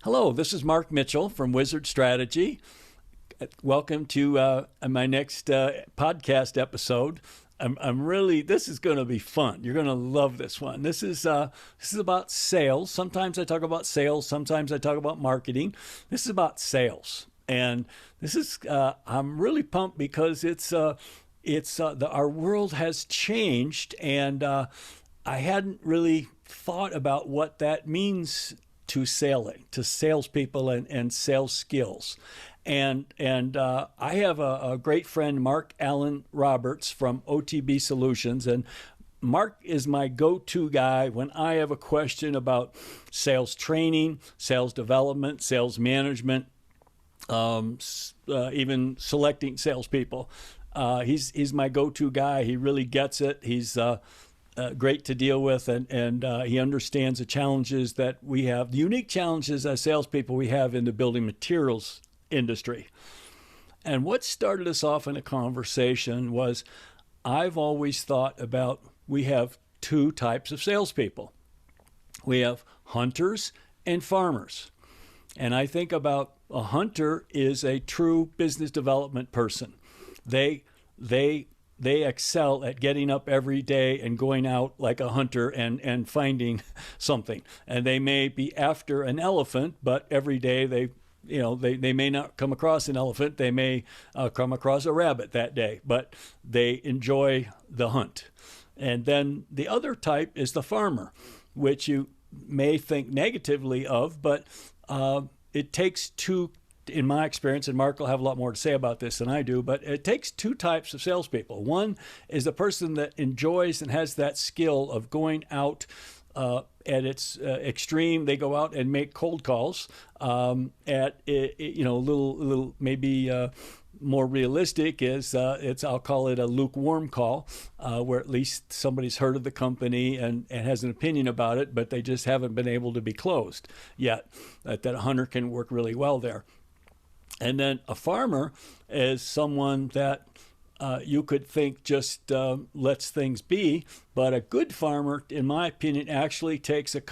Hello, this is Mark Mitchell from Wizard Strategy. Welcome to my next podcast episode. I'm really, this is going to be fun. You're going to love this one. This is about sales. Sometimes I talk about sales. Sometimes I talk about marketing. This is about sales, and this is I'm really pumped because our world has changed, and I hadn't really thought about what that means to salespeople and sales skills. And I have a great friend, Mark Allen Roberts from OTB Solutions, and Mark is my go-to guy when I have a question about sales training, sales development, sales management, even selecting salespeople. He's my go-to guy. He really gets it. He's great to deal with, and he understands the challenges that we have, the unique challenges as salespeople we have in the building materials industry. And what started us off in a conversation was I've always thought about we have two types of salespeople. We have hunters and farmers. And I think about a hunter is a true business development person. They excel at getting up every day and going out like a hunter and finding something. And they may be after an elephant, but every day they may not come across an elephant. They may come across a rabbit that day, but they enjoy the hunt. And then the other type is the farmer, which you may think negatively of, but it takes two, in my experience, and Mark will have a lot more to say about this than I do, but it takes two types of salespeople. One is the person that enjoys and has that skill of going out at its extreme. They go out and make cold calls at little maybe more realistic is I'll call it a lukewarm call, where at least somebody's heard of the company and has an opinion about it, but they just haven't been able to be closed yet. That a hunter can work really well there. And then a farmer is someone that you could think just lets things be, but a good farmer, in my opinion, actually takes a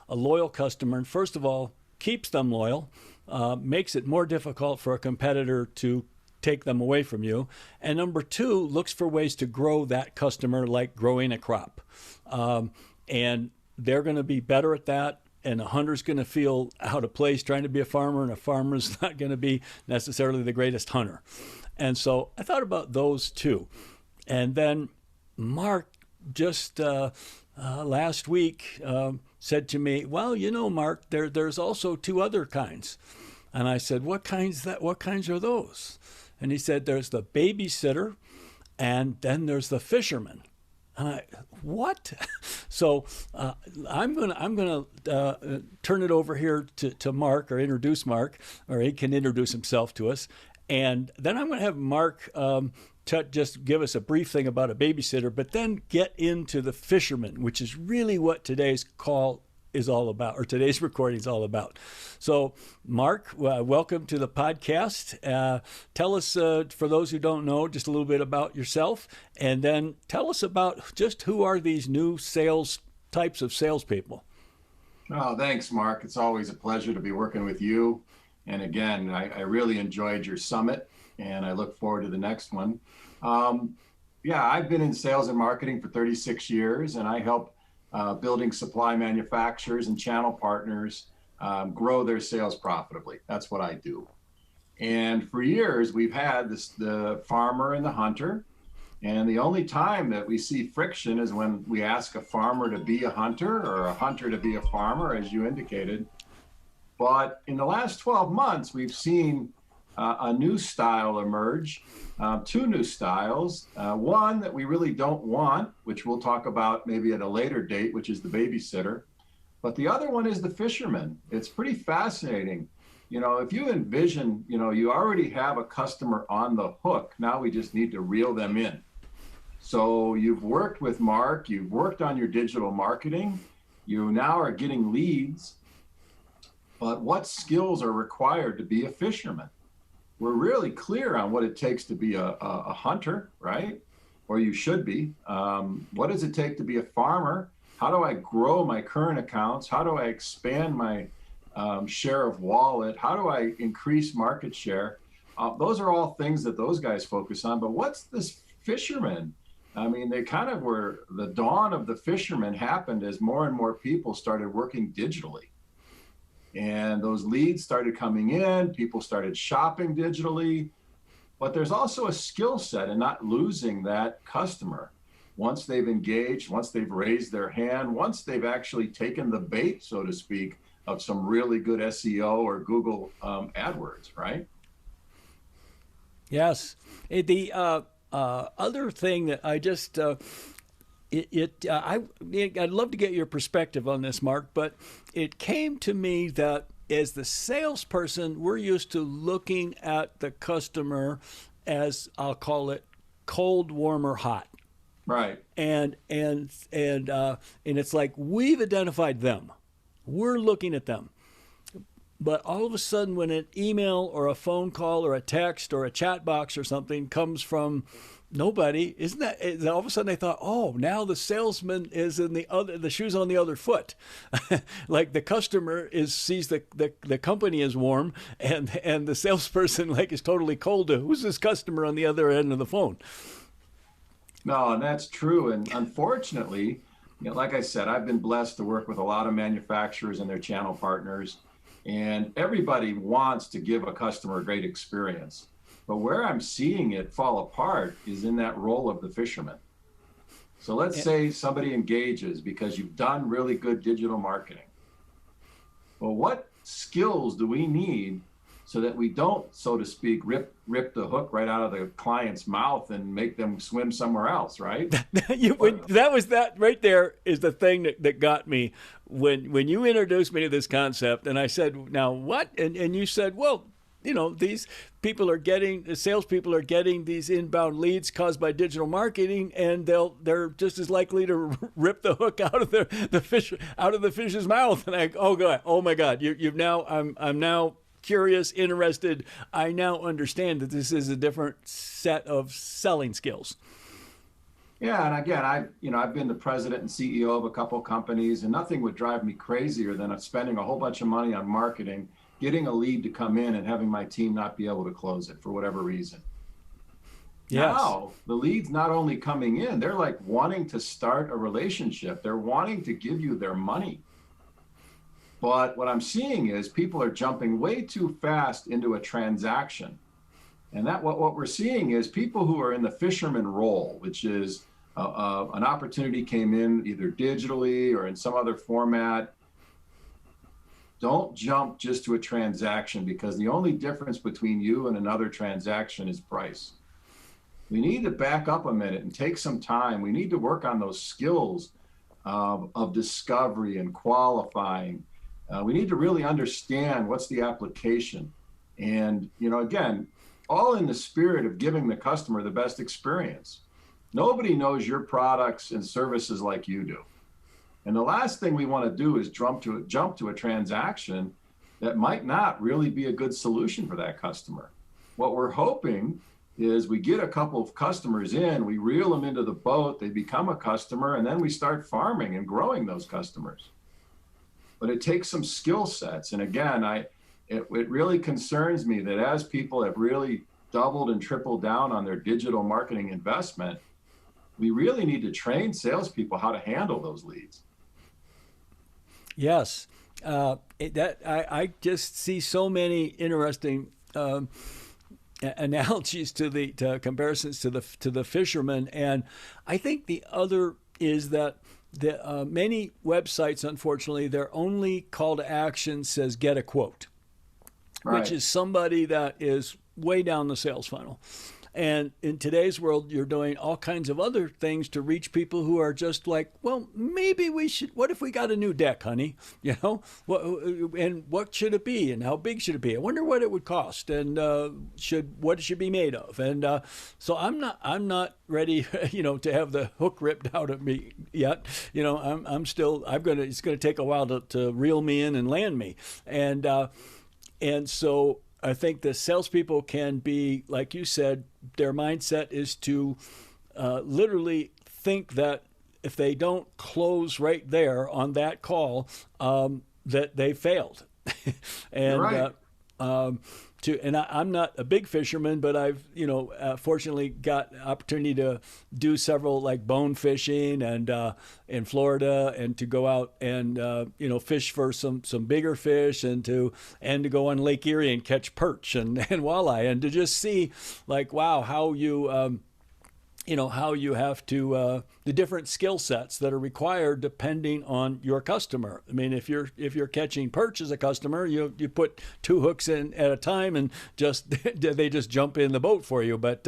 loyal customer, and first of all, keeps them loyal, makes it more difficult for a competitor to take them away from you, and number two, looks for ways to grow that customer like growing a crop. And they're going to be better at that. And a hunter's going to feel out of place trying to be a farmer, and a farmer's not going to be necessarily the greatest hunter. And so I thought about those two. And then Mark just last week said to me, well, Mark, there's also two other kinds. And I said, what kinds are those? And he said, there's the babysitter, and then there's the fisherman. And what? So I'm gonna turn it over here to Mark, or introduce Mark, or he can introduce himself to us, and then I'm gonna have Mark just give us a brief thing about a babysitter, but then get into the fisherman, which is really what today's call is all about, or today's recording is all about. So, Mark, welcome to the podcast. Tell us, for those who don't know, just a little bit about yourself, and then tell us about just who are these new types of salespeople. Oh, thanks, Mark. It's always a pleasure to be working with you. And again, I really enjoyed your summit, and I look forward to the next one. I've been in sales and marketing for 36 years, and I help building supply manufacturers and channel partners grow their sales profitably. That's what I do. And for years, we've had the farmer and the hunter. And the only time that we see friction is when we ask a farmer to be a hunter or a hunter to be a farmer, as you indicated. But in the last 12 months, we've seen a new style emerge, two new styles. One that we really don't want, which we'll talk about maybe at a later date, which is the babysitter. But the other one is the fisherman. It's pretty fascinating. If you envision, you already have a customer on the hook. Now we just need to reel them in. So you've worked with Mark, you've worked on your digital marketing, you now are getting leads. But what skills are required to be a fisherman? We're really clear on what it takes to be a hunter, right? Or you should be. What does it take to be a farmer? How do I grow my current accounts? How do I expand my share of wallet? How do I increase market share? Those are all things that those guys focus on. But what's this fisherman? I mean, they kind of were, the dawn of the fisherman happened as more and more people started working digitally. And those leads started coming in, people started shopping digitally. But there's also a skill set in not losing that customer. Once they've engaged, once they've raised their hand, once they've actually taken the bait, so to speak, of some really good SEO or Google AdWords, right? Yes. The other thing that I just I'd love to get your perspective on this, Mark, but it came to me that as the salesperson, we're used to looking at the customer as, I'll call it, cold, warm, or hot. Right. And it's like we've identified them. We're looking at them. But all of a sudden, when an email or a phone call or a text or a chat box or something comes from nobody, all of a sudden they thought, oh, now the salesman is in the shoe's on the other foot. Like the customer sees the company is warm and the salesperson like is totally cold to who's this customer on the other end of the phone. No, and that's true. And unfortunately, like I said, I've been blessed to work with a lot of manufacturers and their channel partners. And everybody wants to give a customer a great experience. But where I'm seeing it fall apart is in that role of the fisherman. So let's say somebody engages because you've done really good digital marketing. Well, what skills do we need so that we don't, so to speak, rip the hook right out of the client's mouth and make them swim somewhere else, right? That right there is the thing that got me when you introduced me to this concept, and I said, now what? And you said, well, these the salespeople are getting these inbound leads caused by digital marketing, and they're just as likely to rip the hook out of the fish's mouth. And oh my God, I'm now curious, interested. I now understand that this is a different set of selling skills. Yeah, and again, I've been the president and CEO of a couple companies, and nothing would drive me crazier than spending a whole bunch of money on marketing, getting a lead to come in, and having my team not be able to close it for whatever reason. Yes. Now, the lead's not only coming in, they're like wanting to start a relationship. They're wanting to give you their money. But what I'm seeing is people are jumping way too fast into a transaction. And what we're seeing is people who are in the fisherman role, which is an opportunity came in either digitally or in some other format. Don't jump just to a transaction, because the only difference between you and another transaction is price. We need to back up a minute and take some time. We need to work on those skills of discovery and qualifying. We need to really understand what's the application. And, again, all in the spirit of giving the customer the best experience. Nobody knows your products and services like you do. And the last thing we want to do is jump to a transaction that might not really be a good solution for that customer. What we're hoping is we get a couple of customers in, we reel them into the boat, they become a customer, and then we start farming and growing those customers. But it takes some skill sets. And again, it really concerns me that as people have really doubled and tripled down on their digital marketing investment, we really need to train salespeople how to handle those leads. Yes, I just see so many interesting analogies to comparisons to the fisherman, and I think the other is that many websites, unfortunately, their only call to action says get a quote, right, which is somebody that is way down the sales funnel. And in today's world, you're doing all kinds of other things to reach people who are just like, well, maybe we should, what if we got a new deck, honey? And what should it be? And how big should it be? I wonder what it would cost, and what it should be made of. And so I'm not ready, to have the hook ripped out of me yet. It's going to take a while to reel me in and land me. And so I think the salespeople can be, like you said, their mindset is to literally think that if they don't close right there on that call, that they failed. You're and right. I'm not a big fisherman, but I've fortunately got opportunity to do several like bone fishing and in Florida, and to go out and fish for some bigger fish, and to go on Lake Erie and catch perch and walleye, and to just see like wow how you have to the different skill sets that are required depending on your customer. I mean, if you're catching perch as a customer, you put two hooks in at a time and just they just jump in the boat for you. But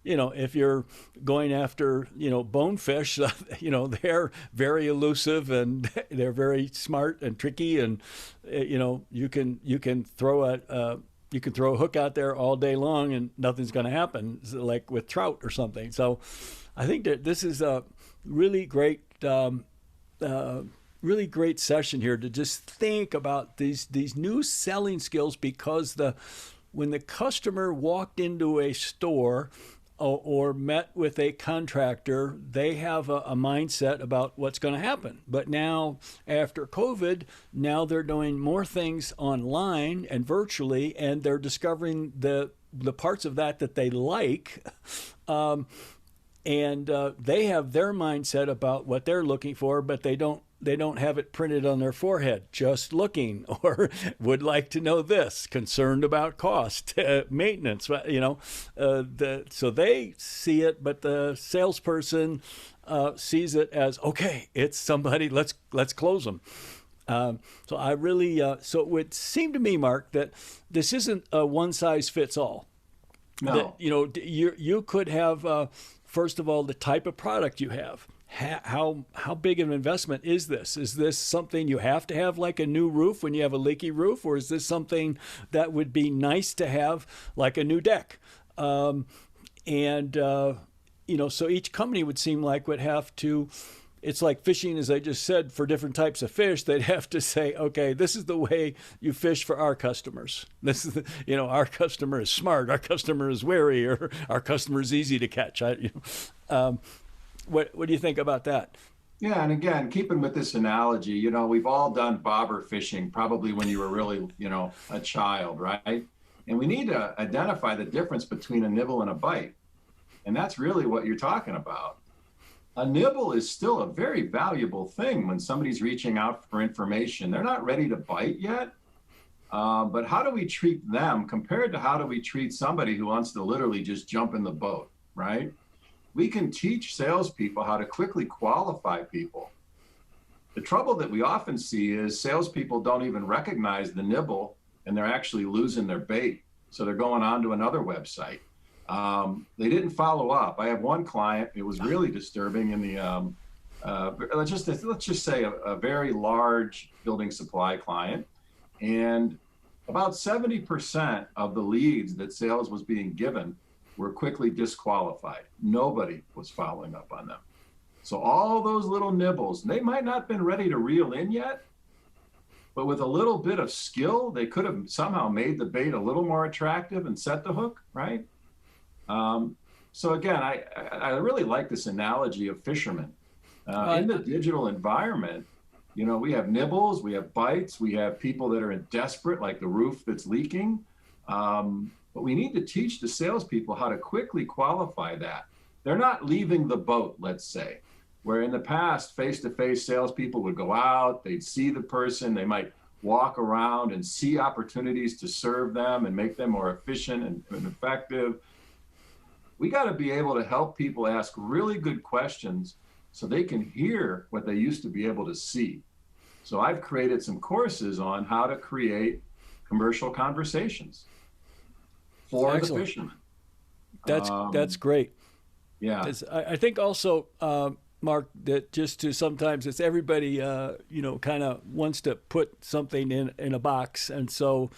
if you're going after bonefish, they're very elusive and they're very smart and tricky, and you can throw a hook out there all day long and nothing's going to happen, like with trout or something. So I think that this is a really great, really great session here to just think about these new selling skills, because when the customer walked into a store or met with a contractor, they have a mindset about what's going to happen. But now, after COVID, now they're doing more things online and virtually, and they're discovering the parts of that they like. And they have their mindset about what they're looking for, but they don't have it printed on their forehead. Just looking, or would like to know this. Concerned about cost, maintenance. So they see it, but the salesperson sees it as okay. It's somebody. Let's close them. So I really. So it would seem to me, Mark, that this isn't a one size fits all. That No. you could have. First of all, the type of product you have. How big of an investment is this? Is this something you have to have, like a new roof when you have a leaky roof, or is this something that would be nice to have, like a new deck? And so each company would seem like would have to. It's like fishing, as I just said, for different types of fish. They'd have to say, okay, this is the way you fish for our customers. This is, our customer is smart, our customer is wary, or our customer is easy to catch. What do you think about that? Yeah, and again, keeping with this analogy, we've all done bobber fishing probably when you were really, a child, right? And we need to identify the difference between a nibble and a bite. And that's really what you're talking about. A nibble is still a very valuable thing when somebody's reaching out for information. They're not ready to bite yet, but how do we treat them compared to how do we treat somebody who wants to literally just jump in the boat, right? We can teach salespeople how to quickly qualify people. The trouble that we often see is salespeople don't even recognize the nibble, and they're actually losing their bait. So they're going on to another website. They didn't follow up. I have one client. It was really disturbing in the let's just say a very large building supply client, and about 70% of the leads that sales was being given were quickly disqualified. Nobody was following up on them. So all those little nibbles, they might not have been ready to reel in yet, but with a little bit of skill, they could have somehow made the bait a little more attractive and set the hook, right? So again, I really like this analogy of fishermen. In the digital environment, we have nibbles, we have bites, we have people that are in desperate, like the roof that's leaking. But we need to teach the salespeople how to quickly qualify that. They're not leaving the boat, let's say, where in the past, face-to-face salespeople would go out, they'd see the person, they might walk around and see opportunities to serve them and make them more efficient and effective. We got to be able to help people ask really good questions so they can hear what they used to be able to see. So I've created some courses on how to create commercial conversations for the fishermen. That's great. Yeah. I think also, Mark, that just to sometimes it's everybody, kind of wants to put something in a box. And so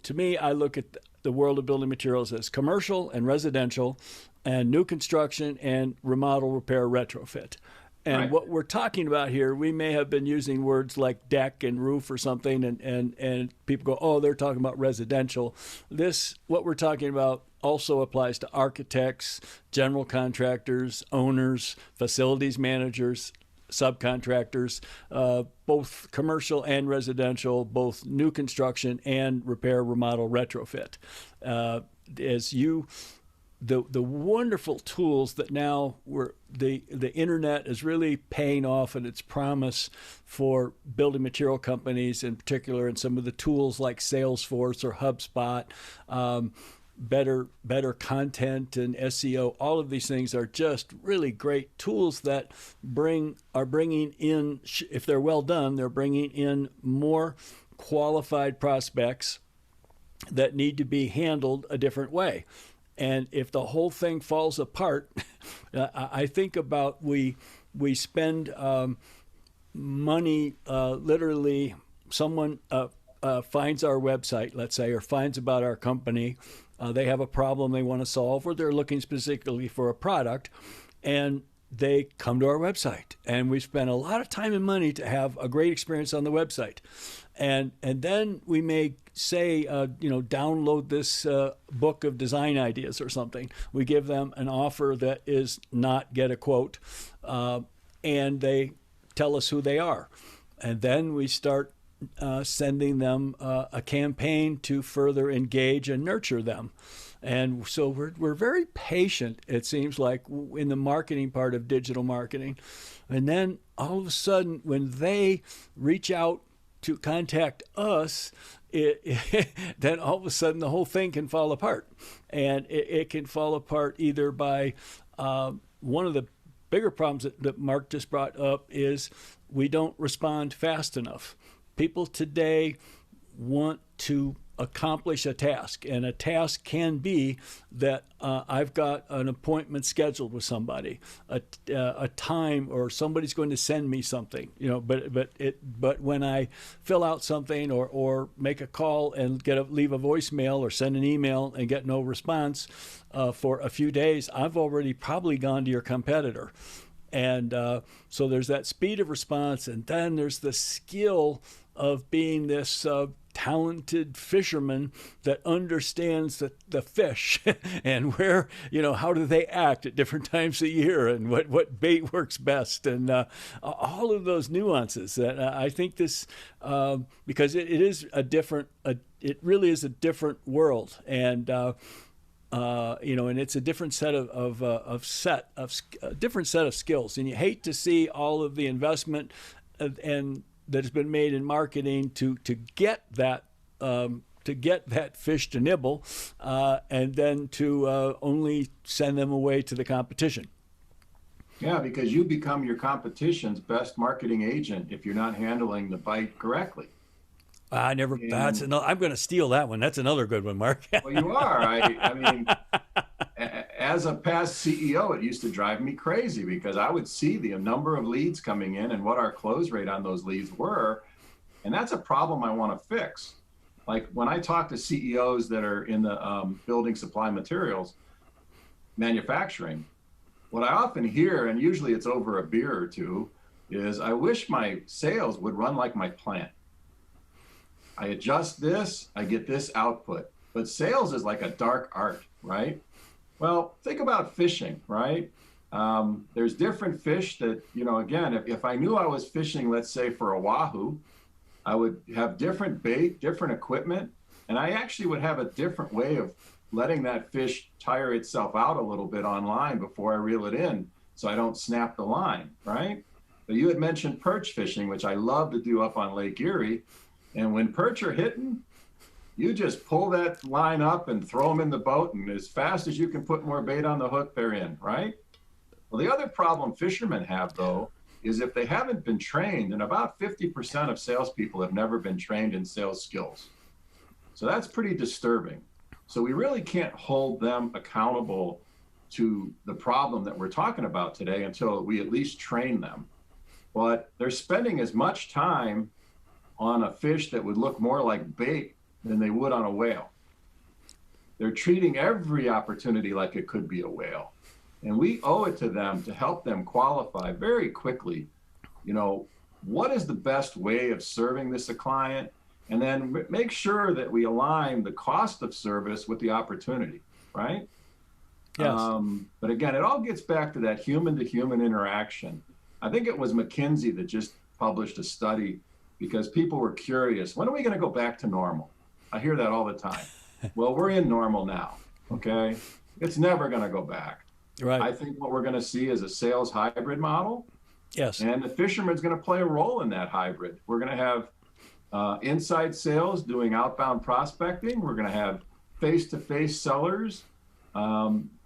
to me, I look at the world of building materials as commercial and residential and new construction and remodel, repair, retrofit. And Right. what we're talking about here, we may have been using words like deck and roof or something, and people go, oh, they're talking about residential. What we're talking about also applies to architects, general contractors, owners, facilities managers, subcontractors, both commercial and residential, both new construction and repair, remodel, retrofit. As you the wonderful tools that now the internet is really paying off in its promise for building material companies in particular, and some of the tools like Salesforce or HubSpot, better content and SEO. All of these things are just really great tools that are bringing in, if they're well done, they're bringing in more qualified prospects that need to be handled a different way. And if the whole thing falls apart, I think about we spend money, literally someone finds our website, let's say, or finds about our company. They have a problem they want to solve, or they're looking specifically for a product, and they come to our website. And we spend a lot of time and money to have a great experience on the website. And then we may say, download this book of design ideas or something. We give them an offer that is not get a quote, and they tell us who they are. And then we start sending them a campaign to further engage and nurture them. And so we're very patient, it seems like, in the marketing part of digital marketing. And then all of a sudden, when they reach out to contact us, then all of a sudden the whole thing can fall apart. And it can fall apart either by one of the bigger problems that Mark just brought up is we don't respond fast enough. People today want to accomplish a task, and a task can be that I've got an appointment scheduled with somebody, a time, or somebody's going to send me something, but when I fill out something or make a call and leave a voicemail or send an email and get no response for a few days, I've already probably gone to your competitor. And so there's that speed of response, and then there's the skill of being this talented fisherman that understands the fish and where, how do they act at different times of year, and what bait works best, and all of those nuances that I think this, because it is it really is a different world, and and it's a different set of different set of skills, and you hate to see all of the investment and that has been made in marketing to get that fish to nibble, and then to only send them away to the competition. Yeah, because you become your competition's best marketing agent if you're not handling the bite correctly. I'm going to steal that one. That's another good one, Mark. Well, you are. I mean, as a past CEO, it used to drive me crazy because I would see the number of leads coming in and what our close rate on those leads were. And that's a problem I want to fix. Like when I talk to CEOs that are in the building supply materials manufacturing, what I often hear, and usually it's over a beer or two, is I wish my sales would run like my plant. I adjust this, I get this output. But sales is like a dark art, right? Well, think about fishing, right? There's different fish that, again, if I knew I was fishing, let's say for a wahoo, I would have different bait, different equipment, and I actually would have a different way of letting that fish tire itself out a little bit online before I reel it in so I don't snap the line, right? But you had mentioned perch fishing, which I love to do up on Lake Erie. And when perch are hitting, you just pull that line up and throw them in the boat, and as fast as you can put more bait on the hook, they're in, right? Well, the other problem fishermen have, though, is if they haven't been trained, and about 50% of salespeople have never been trained in sales skills. So that's pretty disturbing. So we really can't hold them accountable to the problem that we're talking about today until we at least train them. But they're spending as much time on a fish that would look more like bait than they would on a whale. They're treating every opportunity like it could be a whale. And we owe it to them to help them qualify very quickly, what is the best way of serving this client? And then make sure that we align the cost of service with the opportunity, right? Yes. But again, it all gets back to that human-to-human interaction. I think it was McKinsey that just published a study because people were curious. When are we going to go back to normal? I hear that all the time. Well, we're in normal now. Okay. It's never going to go back. Right. I think what we're going to see is a sales hybrid model. Yes. And the Fisherman's going to play a role in that hybrid. We're going to have inside sales doing outbound prospecting. We're going to have face-to-face sellers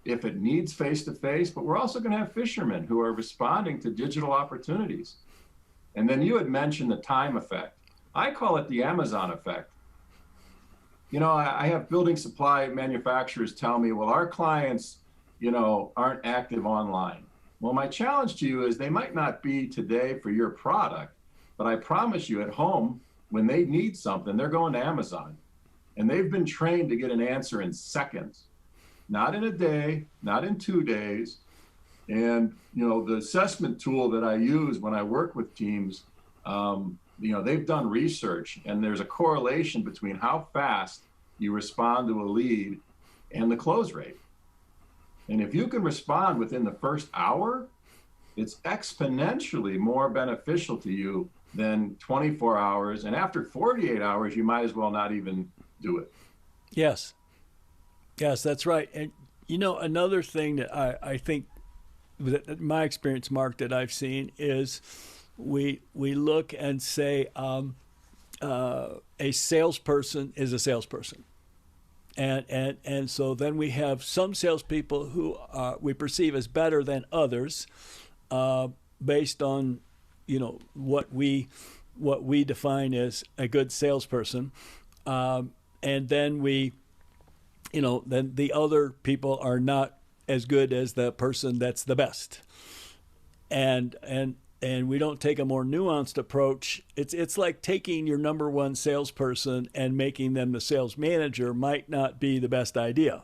if it needs face-to-face, but we're also going to have fishermen who are responding to digital opportunities. And then you had mentioned the time effect. I call it the Amazon effect. You know, I have building supply manufacturers tell me, well, our clients, you know, aren't active online. Well, my challenge to you is they might not be today for your product, but I promise you at home, when they need something, they're going to Amazon. And they've been trained to get an answer in seconds, not in a day, not in 2 days. And, you know, the assessment tool that I use when I work with teams, you know, they've done research and there's a correlation between how fast you respond to a lead and the close rate. And if you can respond within the first hour, it's exponentially more beneficial to you than 24 hours. And after 48 hours, you might as well not even do it. Yes. Yes, that's right. And, you know, another thing that I think, that my experience, Mark, that I've seen is we look and say a salesperson is a salesperson. And so then we have some salespeople who we perceive as better than others based on, you know, what we define as a good salesperson. And then we, you know, then the other people are not as good as the person that's the best. And we don't take a more nuanced approach. It's like taking your number one salesperson and making them the sales manager might not be the best idea.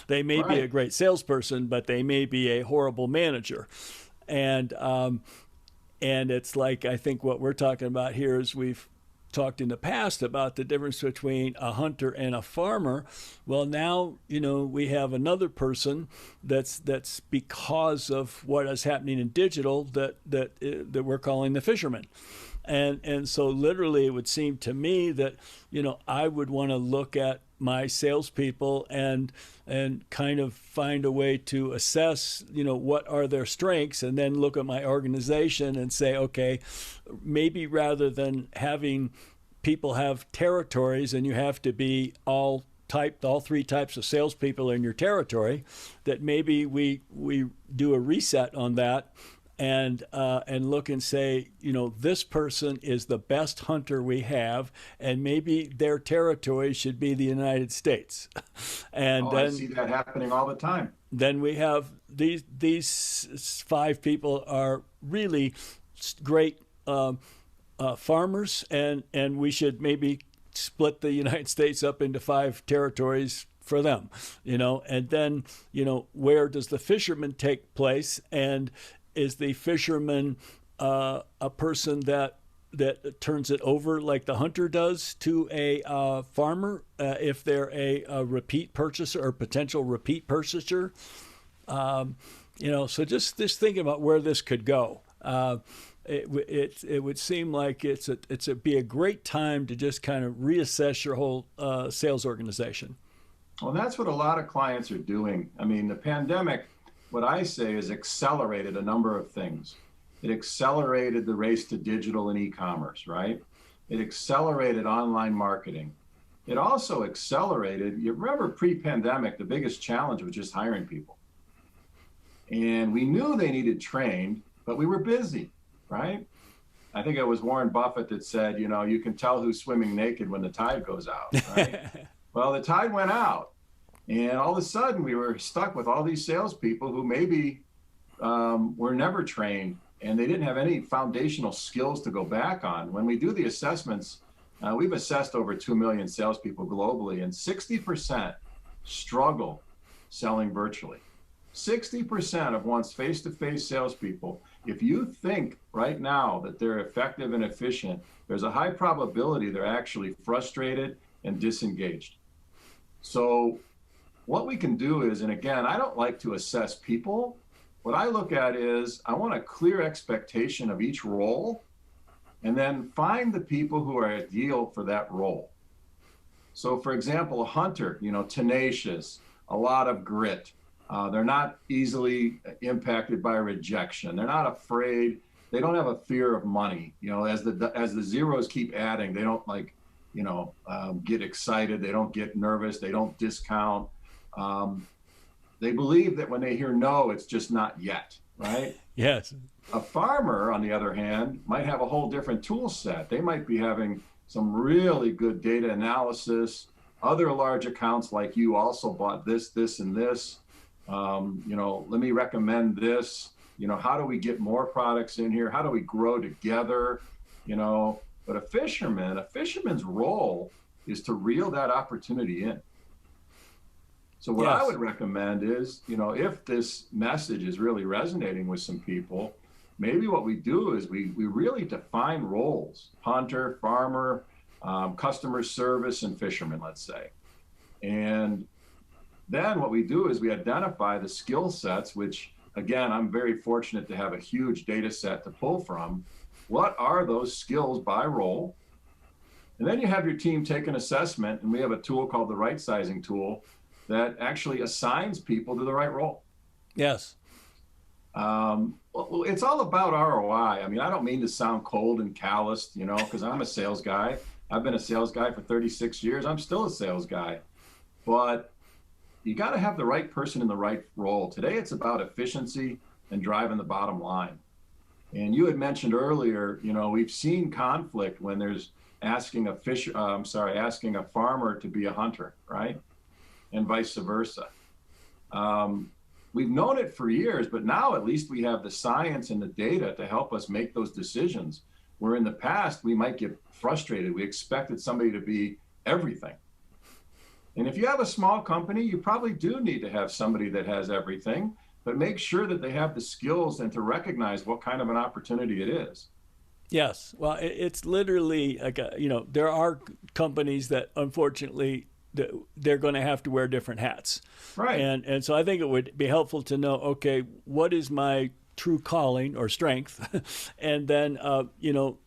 They may be a great salesperson, but they may be a horrible manager. And it's like, I think what we're talking about here is we've talked in the past about the difference between a hunter and a farmer. Well, now, you know, we have another person that's because of what is happening in digital that we're calling the fisherman. And so literally it would seem to me that, you know, I would want to look at my salespeople and kind of find a way to assess, you know, what are their strengths, and then look at my organization and say, okay, maybe rather than having people have territories and you have to be all three types of salespeople in your territory, that maybe we do a reset on that and look and say, you know, this person is the best hunter we have, and maybe their territory should be the United States. And then I see that happening all the time. Then we have these 5 people are really great farmers, and we should maybe split the United States up into 5 territories for them, you know. And then, you know, where does the fisherman take place? And is the fisherman a person that turns it over like the hunter does to a farmer if they're a repeat purchaser or potential repeat purchaser? You know, so just thinking about where this could go. It would seem like it'd be a great time to just kind of reassess your whole sales organization. Well, that's what a lot of clients are doing. I mean, the pandemic, what I say, is accelerated a number of things. It accelerated the race to digital and e-commerce, right? It accelerated online marketing. It also accelerated, you remember pre-pandemic, the biggest challenge was just hiring people. And we knew they needed trained, but we were busy, right? I think it was Warren Buffett that said, you know, you can tell who's swimming naked when the tide goes out, right? Well, the tide went out. And all of a sudden, we were stuck with all these salespeople who maybe were never trained, and they didn't have any foundational skills to go back on. When we do the assessments, we've assessed over 2 million salespeople globally, and 60% struggle selling virtually. 60% of one's face-to-face salespeople, if you think right now that they're effective and efficient, there's a high probability they're actually frustrated and disengaged. So what we can do is, and again, I don't like to assess people, what I look at is I want a clear expectation of each role, and then find the people who are ideal for that role. So, for example, a hunter, tenacious, a lot of grit. They're not easily impacted by rejection. They're not afraid. They don't have a fear of money. As the zeros keep adding, they don't get excited. They don't get nervous. They don't discount. They believe that when they hear no, it's just not yet, right? Yes. A farmer, on the other hand, might have a whole different tool set. They might be having some really good data analysis. Other large accounts like you also bought this, and this. Let me recommend this. How do we get more products in here? How do we grow together? But a fisherman's role is to reel that opportunity in. So what I would recommend is, if this message is really resonating with some people, maybe what we do is we really define roles: hunter, farmer, customer service, and fisherman, let's say. And then what we do is we identify the skill sets, which, again, I'm very fortunate to have a huge data set to pull from. What are those skills by role? And then you have your team take an assessment, and we have a tool called the right sizing tool that actually assigns people to the right role. Yes. Well, it's all about ROI. I mean, I don't mean to sound cold and calloused, because I'm a sales guy. I've been a sales guy for 36 years. I'm still a sales guy. But you got to have the right person in the right role. Today, it's about efficiency and driving the bottom line. And you had mentioned earlier, we've seen conflict when there's asking a farmer to be a hunter, right? And vice versa. We've known it for years, but now at least we have the science and the data to help us make those decisions. Where in the past, we might get frustrated. We expected somebody to be everything. And if you have a small company, you probably do need to have somebody that has everything, but make sure that they have the skills and to recognize what kind of an opportunity it is. Yes. Well, it's literally like, there are companies that unfortunately they're going to have to wear different hats. Right. And so I think it would be helpful to know, okay, what is my true calling or strength? And then,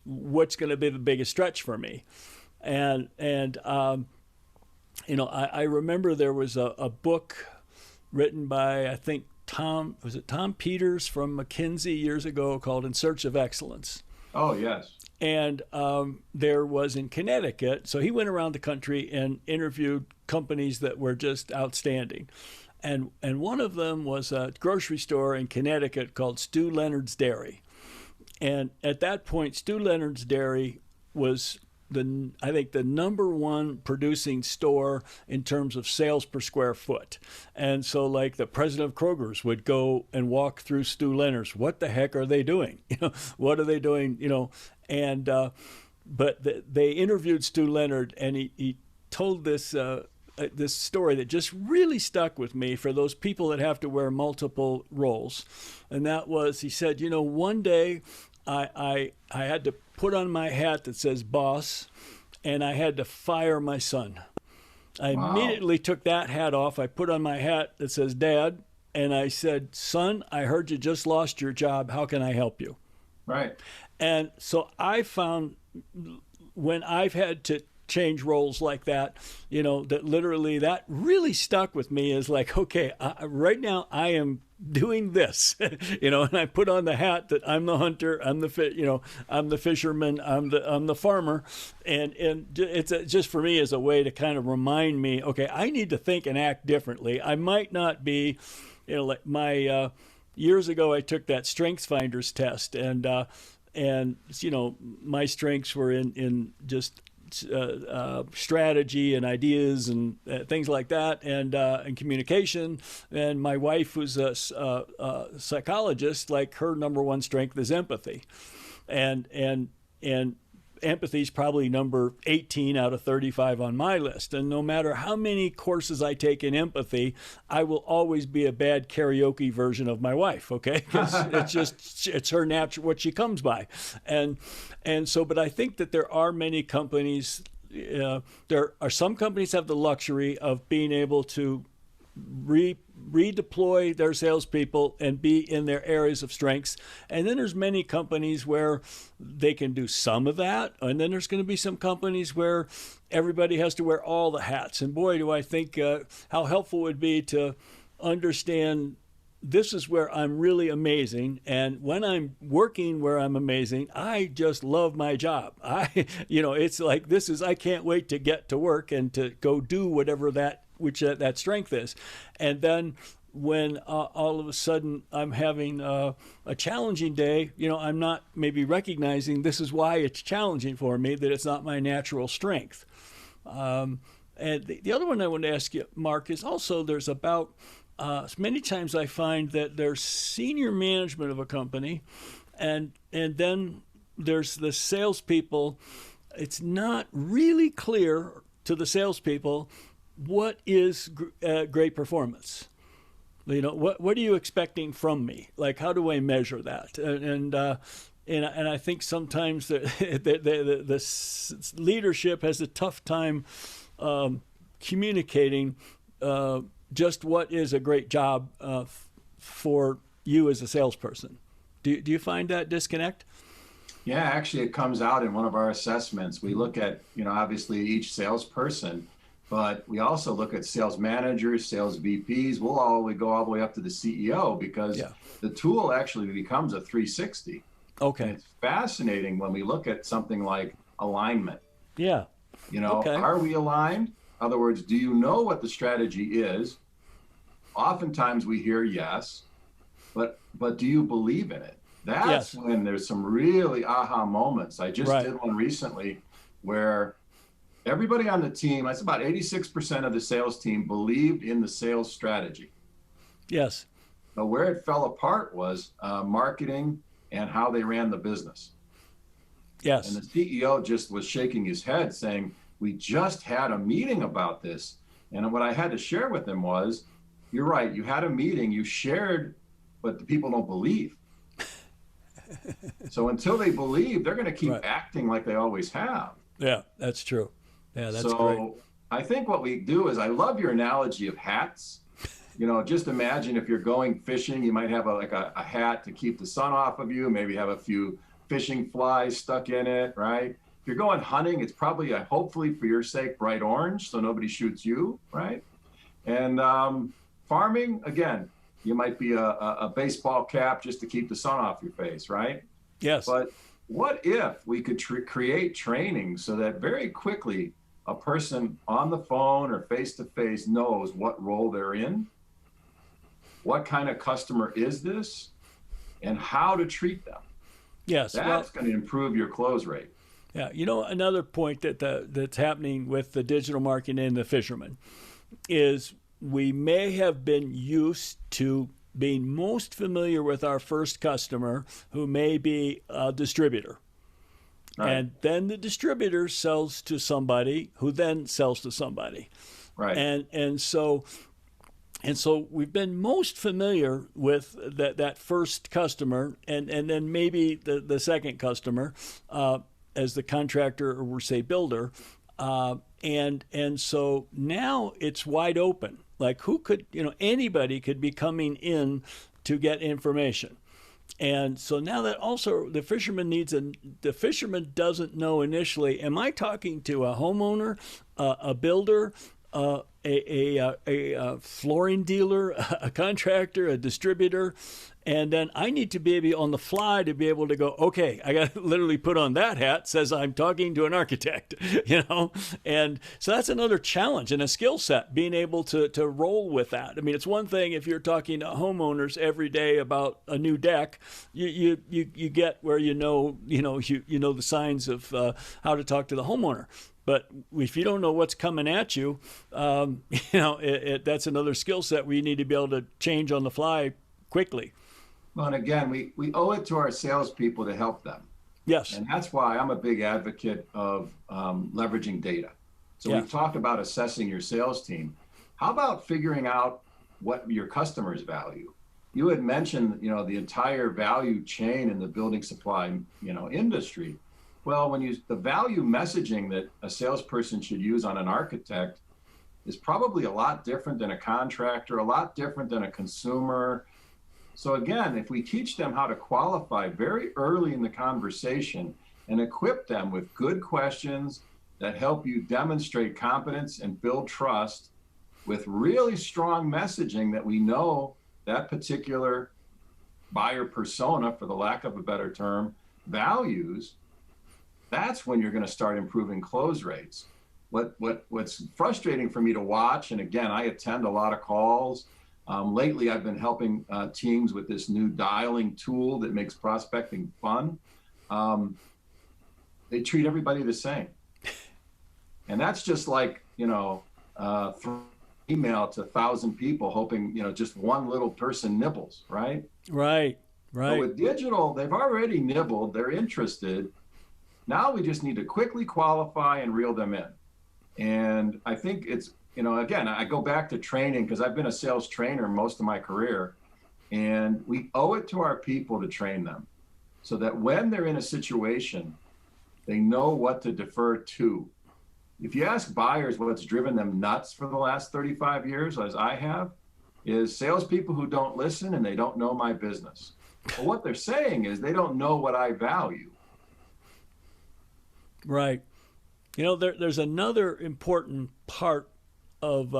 what's going to be the biggest stretch for me? And I remember there was a book written by, I think, Tom Peters from McKinsey years ago called In Search of Excellence. Oh, yes. And there was in Connecticut, so he went around the country and interviewed companies that were just outstanding. And one of them was a grocery store in Connecticut called Stu Leonard's Dairy. And at that point, Stu Leonard's Dairy was I think the number one producing store in terms of sales per square foot. And so like the president of Kroger's would go and walk through Stu Leonard's. What the heck are they doing? What are they doing? And but they interviewed Stu Leonard, and he told this this story that just really stuck with me for those people that have to wear multiple roles. And that was, he said, one day I had to put on my hat that says boss, and I had to fire my son. I immediately took that hat off. I put on my hat that says dad, and I said, son, I heard you just lost your job. How can I help you? Right. And so I found when I've had to change roles like that, that literally that really stuck with me is like, okay, right now I am doing this, and I put on the hat that I'm the hunter, I'm the fisherman, I'm the farmer, and it's just for me as a way to kind of remind me, okay, I need to think and act differently. I might not be, like my years ago I took that Strengths Finders test, and my strengths were in just strategy and ideas and things like that, and communication. And my wife, who's a psychologist, like her number one strength is empathy, and empathy is probably number 18 out of 35 on my list. And no matter how many courses I take in empathy, I will always be a bad karaoke version of my wife, okay? Because it's her natural, what she comes by. And so, but I think that there are many companies, there are some companies have the luxury of being able to redeploy their salespeople and be in their areas of strengths. And then there's many companies where they can do some of that. And then there's going to be some companies where everybody has to wear all the hats. And boy, do I think how helpful it would be to understand this is where I'm really amazing. And when I'm working where I'm amazing, I just love my job. It's like, I can't wait to get to work and to go do whatever that strength is. And then when all of a sudden I'm having a challenging day, I'm not maybe recognizing this is why it's challenging for me, that it's not my natural strength. And the other one I want to ask you, Mark, is also there's about many times I find that there's senior management of a company, and then there's the salespeople. It's not really clear to the salespeople what is great performance. What are you expecting from me? Like, how do I measure that? And I think sometimes the leadership has a tough time communicating just what is a great job for you as a salesperson. Do you find that disconnect? Yeah, actually, it comes out in one of our assessments. We look at, obviously each salesperson, but we also look at sales managers, sales VPs. We go all the way up to the CEO, because the tool actually becomes a 360. Okay. And it's fascinating when we look at something like alignment. Yeah. Okay. Are we aligned? In other words, do you know what the strategy is? Oftentimes we hear yes, but do you believe in it? That's when there's some really aha moments. I just did one recently where everybody on the team, that's about 86% of the sales team, believed in the sales strategy. Yes. But where it fell apart was marketing and how they ran the business. Yes. And the CEO just was shaking his head saying, we just had a meeting about this. And what I had to share with him was, you're right, you had a meeting, you shared, but the people don't believe. So until they believe, they're going to keep acting like they always have. Yeah, that's true. Yeah, that's great. I think what we do is, I love your analogy of hats. Just imagine if you're going fishing, you might have a hat to keep the sun off of you, maybe have a few fishing flies stuck in it, right? If you're going hunting, it's probably hopefully for your sake, bright orange, so nobody shoots you, right? And farming, again, you might be a baseball cap just to keep the sun off your face, right? Yes. But what if we could create training so that very quickly a person on the phone or face-to-face knows what role they're in, what kind of customer is this, and how to treat them? Yes. That's going to improve your close rate. Yeah, another point that's happening with the digital marketing and the Fisherman is we may have been used to being most familiar with our first customer, who may be a distributor. Right. And then the distributor sells to somebody who then sells to somebody. Right. And so we've been most familiar with that first customer, and then maybe the second customer as the contractor, or we'll say builder, and so now it's wide open. Like, who could, anybody could be coming in to get information. And so now that also the fisherman doesn't know initially, am I talking to a homeowner, a builder, a flooring dealer, a contractor, a distributor? And then I need to be able on the fly to be able to go, okay, I got to literally put on that hat, says I'm talking to an architect, And so that's another challenge and a skill set, being able to roll with that. I mean, it's one thing if you're talking to homeowners every day about a new deck, you get where you know the signs of how to talk to the homeowner. But if you don't know what's coming at you, that's another skill set where you need to be able to change on the fly quickly. Well, and again, we owe it to our salespeople to help them. Yes. And that's why I'm a big advocate of leveraging data. So we've talked about assessing your sales team. How about figuring out what your customers value? You had mentioned, the entire value chain in the building supply, industry. Well, the value messaging that a salesperson should use on an architect is probably a lot different than a contractor, a lot different than a consumer. So again, if we teach them how to qualify very early in the conversation and equip them with good questions that help you demonstrate competence and build trust with really strong messaging that we know that particular buyer persona, for the lack of a better term, values, that's when you're going to start improving close rates. What's frustrating for me to watch, and again, I attend a lot of calls. Lately, I've been helping teams with this new dialing tool that makes prospecting fun. They treat everybody the same. And that's just like, through email to 1,000 people hoping, just one little person nibbles, right? Right. But with digital, they've already nibbled, they're interested. Now we just need to quickly qualify and reel them in. And I think it's, again, I go back to training because I've been a sales trainer most of my career, and we owe it to our people to train them so that when they're in a situation, they know what to defer to. If you ask buyers what's driven them nuts for the last 35 years, as I have, is salespeople who don't listen and they don't know my business. But what they're saying is they don't know what I value. Right. There's another important part of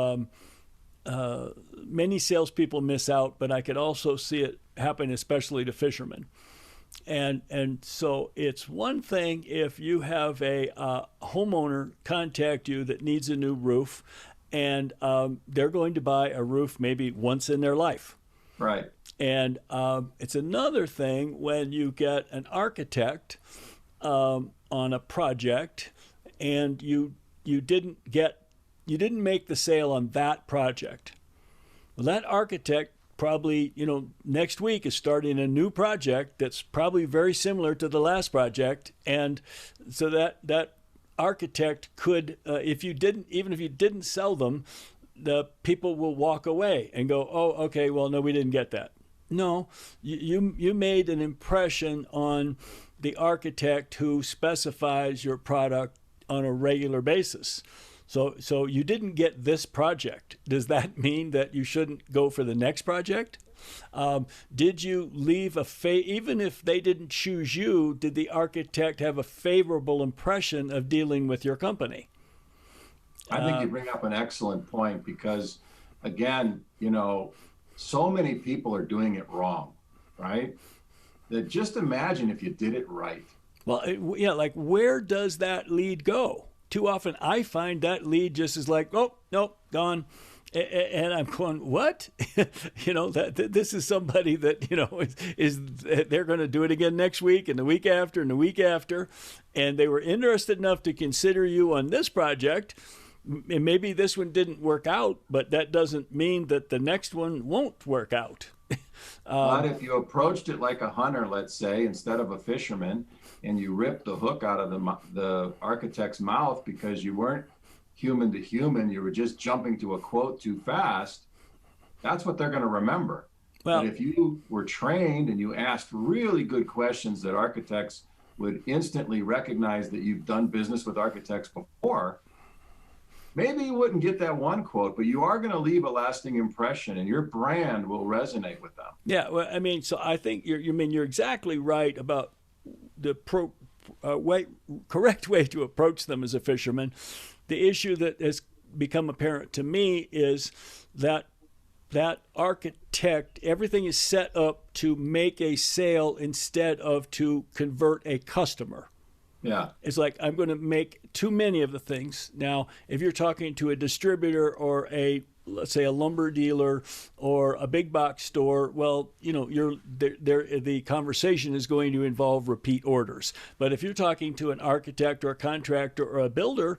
many salespeople miss out, but I could also see it happen, especially to fishermen. And so it's one thing if you have a homeowner contact you that needs a new roof, and they're going to buy a roof maybe once in their life. Right. And it's another thing when you get an architect on a project, and you didn't make the sale on that project. Well, that architect probably, next week is starting a new project that's probably very similar to the last project. And so that architect could, if you didn't sell them, the people will walk away and go, oh, okay, well, no, we didn't get that. No, you made an impression on the architect who specifies your product on a regular basis. So you didn't get this project. Does that mean that you shouldn't go for the next project? Did you leave even if they didn't choose you, did the architect have a favorable impression of dealing with your company? I think you bring up an excellent point because, again, so many people are doing it wrong, right? That just imagine if you did it right. Well, like where does that lead go? Too often I find that lead just is like, oh, nope, gone. And I'm going, what? This is somebody that, is they're going to do it again next week and the week after and the week after. And they were interested enough to consider you on this project. And maybe this one didn't work out, but that doesn't mean that the next one won't work out. But if you approached it like a hunter, let's say, instead of a fisherman, and you ripped the hook out of the architect's mouth because you weren't human to human, you were just jumping to a quote too fast, that's what they're going to remember. Well, but if you were trained and you asked really good questions that architects would instantly recognize that you've done business with architects before, maybe you wouldn't get that one quote, but you are going to leave a lasting impression and your brand will resonate with them. Yeah, well, so I think you're exactly right about the correct way to approach them as a fisherman. The issue that has become apparent to me is that architect, everything is set up to make a sale instead of to convert a customer. Yeah. It's like, I'm going to make too many of the things. Now, if you're talking to a distributor or let's say a lumber dealer or a big box store, well, the conversation is going to involve repeat orders. But if you're talking to an architect or a contractor or a builder,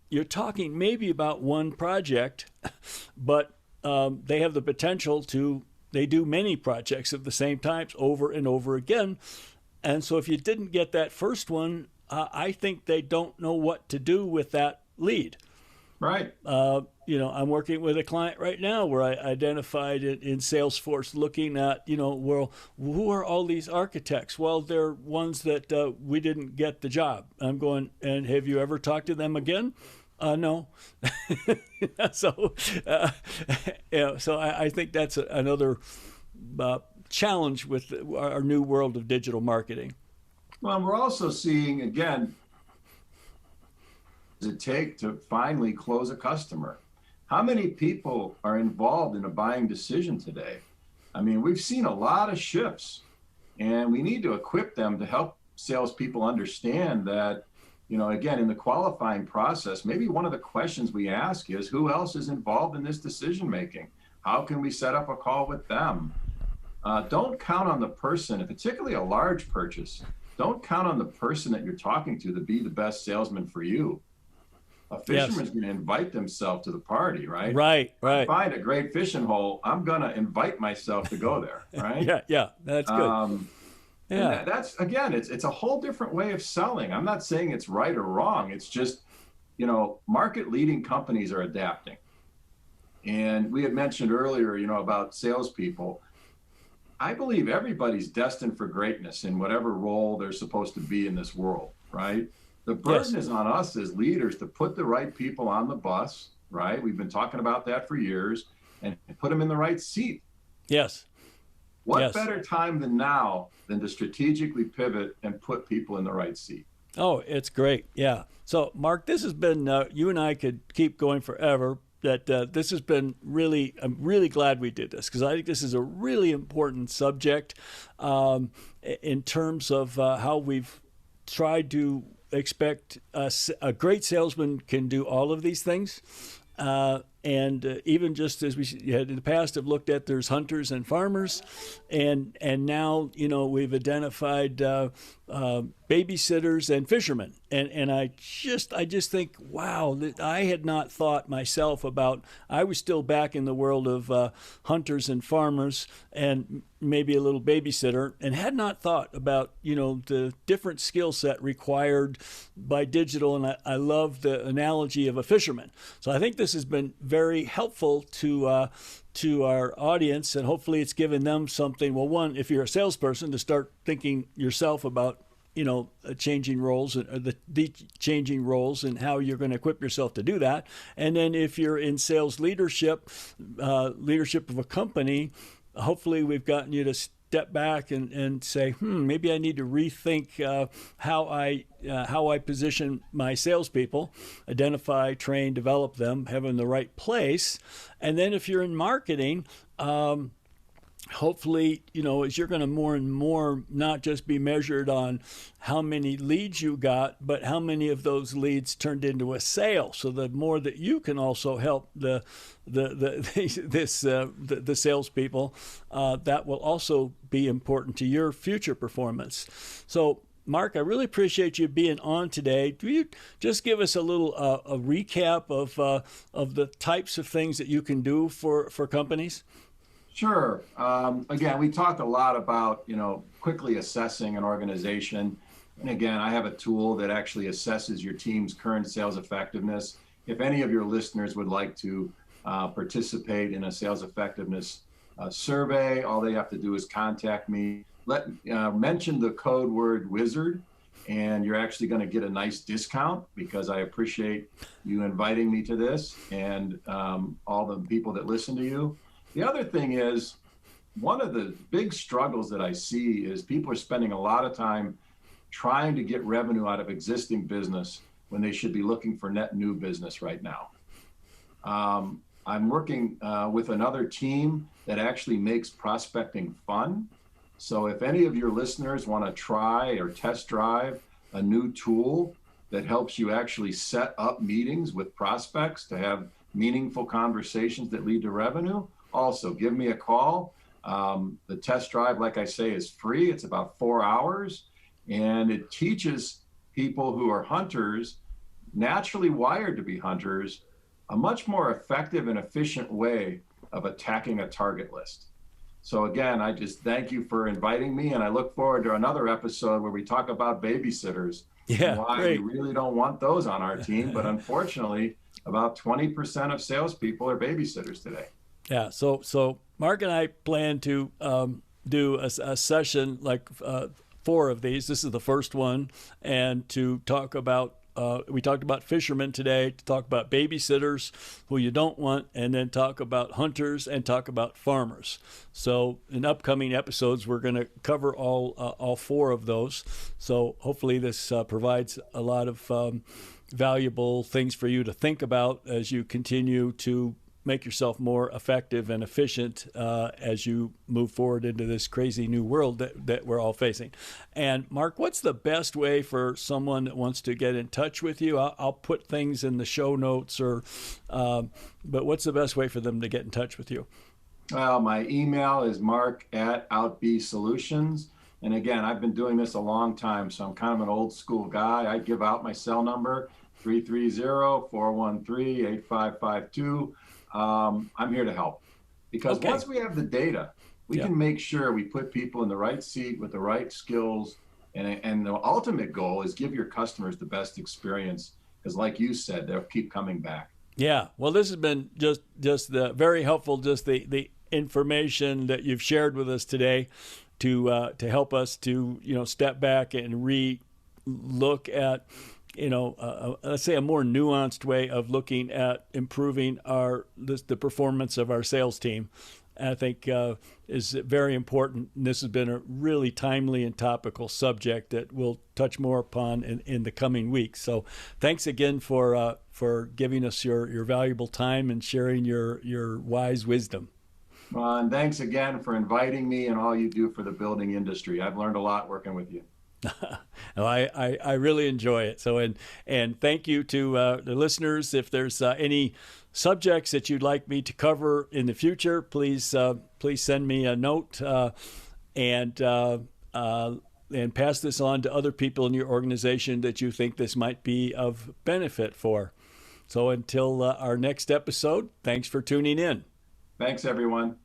you're talking maybe about one project, but they have the potential they do many projects of the same types over and over again. And so if you didn't get that first one, I think they don't know what to do with that lead. Right. I'm working with a client right now where I identified it in Salesforce looking at, well, who are all these architects? Well, they're ones that we didn't get the job. I'm going, and have you ever talked to them again? No. so, uh, so I think that's another uh, challenge with our new world of digital marketing. Well, we're also seeing, again, does it take to finally close a customer? How many people are involved in a buying decision today? I mean, we've seen a lot of shifts, and we need to equip them to help salespeople understand that, again, in the qualifying process, maybe one of the questions we ask is, who else is involved in this decision making? How can we set up a call with them? Don't count on the person, particularly a large purchase. Don't count on the person that you're talking to be the best salesman for you. A fisherman's going to invite themselves to the party, right? Right. I find a great fishing hole, I'm going to invite myself to go there, right? Yeah, that's good. And that's, again, it's a whole different way of selling. I'm not saying it's right or wrong. It's just, market leading companies are adapting. And we had mentioned earlier, about salespeople. I believe everybody's destined for greatness in whatever role they're supposed to be in this world, right? The burden is on us as leaders to put the right people on the bus, right? We've been talking about that for years, and put them in the right seat. Yes. What better time than now than to strategically pivot and put people in the right seat? Oh, it's great. Yeah. So, Mark, this has been, you and I could keep going forever. This has been I'm really glad we did this, because I think this is a really important subject in terms of how we've tried to expect a great salesman can do all of these things. And even just as we had in the past have looked at, there's hunters and farmers, and now we've identified babysitters and fishermen, and I just think, wow, that I had not thought myself about. I was still back in the world of hunters and farmers and maybe a little babysitter, and had not thought about the different skill set required by digital. And I love the analogy of a fisherman. So I think this has been very helpful to our audience, and hopefully it's given them something. Well, one, if you're a salesperson, to start thinking yourself about changing roles, the changing roles, and how you're going to equip yourself to do that. And then if you're in sales leadership of a company, hopefully we've gotten you to step back and say, maybe I need to rethink how I position my salespeople, identify, train, develop them, have them in the right place. And then if you're in marketing, hopefully, as you're going to more and more not just be measured on how many leads you got, but how many of those leads turned into a sale. So the more that you can also help the salespeople, that will also be important to your future performance. So, Mark, I really appreciate you being on today. Do you just give us a little a recap of the types of things that you can do for companies? Sure. Again, we talked a lot about, quickly assessing an organization. And again, I have a tool that actually assesses your team's current sales effectiveness. If any of your listeners would like to participate in a sales effectiveness survey, all they have to do is contact me. Mention the code word WIZARD, and you're actually going to get a nice discount, because I appreciate you inviting me to this, and all the people that listen to you. The other thing is, one of the big struggles that I see is people are spending a lot of time trying to get revenue out of existing business when they should be looking for net new business right now. I'm working with another team that actually makes prospecting fun. So if any of your listeners want to try or test drive a new tool that helps you actually set up meetings with prospects to have meaningful conversations that lead to revenue, also give me a call. The test drive, like I say, is free. It's about 4 hours, and it teaches people who are hunters, naturally wired to be hunters, a much more effective and efficient way of attacking a target list. So again, I just thank you for inviting me, and I look forward to another episode where we talk about babysitters. Yeah, why great. we really don't want those on our team, but unfortunately, about 20% of salespeople are babysitters today. Yeah, so Mark and I plan to do a session like 4 of these. This is the first one, and to talk about we talked about fishermen today, to talk about babysitters who you don't want, and then talk about hunters and talk about farmers. So in upcoming episodes, we're going to cover all four of those. So hopefully this provides a lot of valuable things for you to think about as you continue to make yourself more effective and efficient as you move forward into this crazy new world that we're all facing. And Mark, what's the best way for someone that wants to get in touch with you? I'll put things in the show notes, but what's the best way for them to get in touch with you? Well, my email is mark@outbsolutions. And again, I've been doing this a long time, so I'm kind of an old school guy. I give out my cell number, 330-413-8552. I'm here to help, because once we have the data, we can make sure we put people in the right seat with the right skills. And the ultimate goal is give your customers the best experience, because like you said, they'll keep coming back. Yeah. Well, this has been just the very helpful, just the information that you've shared with us today to help us to, step back and re-look at, let's say a more nuanced way of looking at improving the performance of our sales team. I think is very important. And this has been a really timely and topical subject that we'll touch more upon in the coming weeks. So thanks again for giving us your valuable time and sharing your wise wisdom. Well, and thanks again for inviting me and all you do for the building industry. I've learned a lot working with you. I really enjoy it. So and thank you to the listeners. If there's any subjects that you'd like me to cover in the future, please send me a note and pass this on to other people in your organization that you think this might be of benefit for. So until our next episode, thanks for tuning in. Thanks, everyone.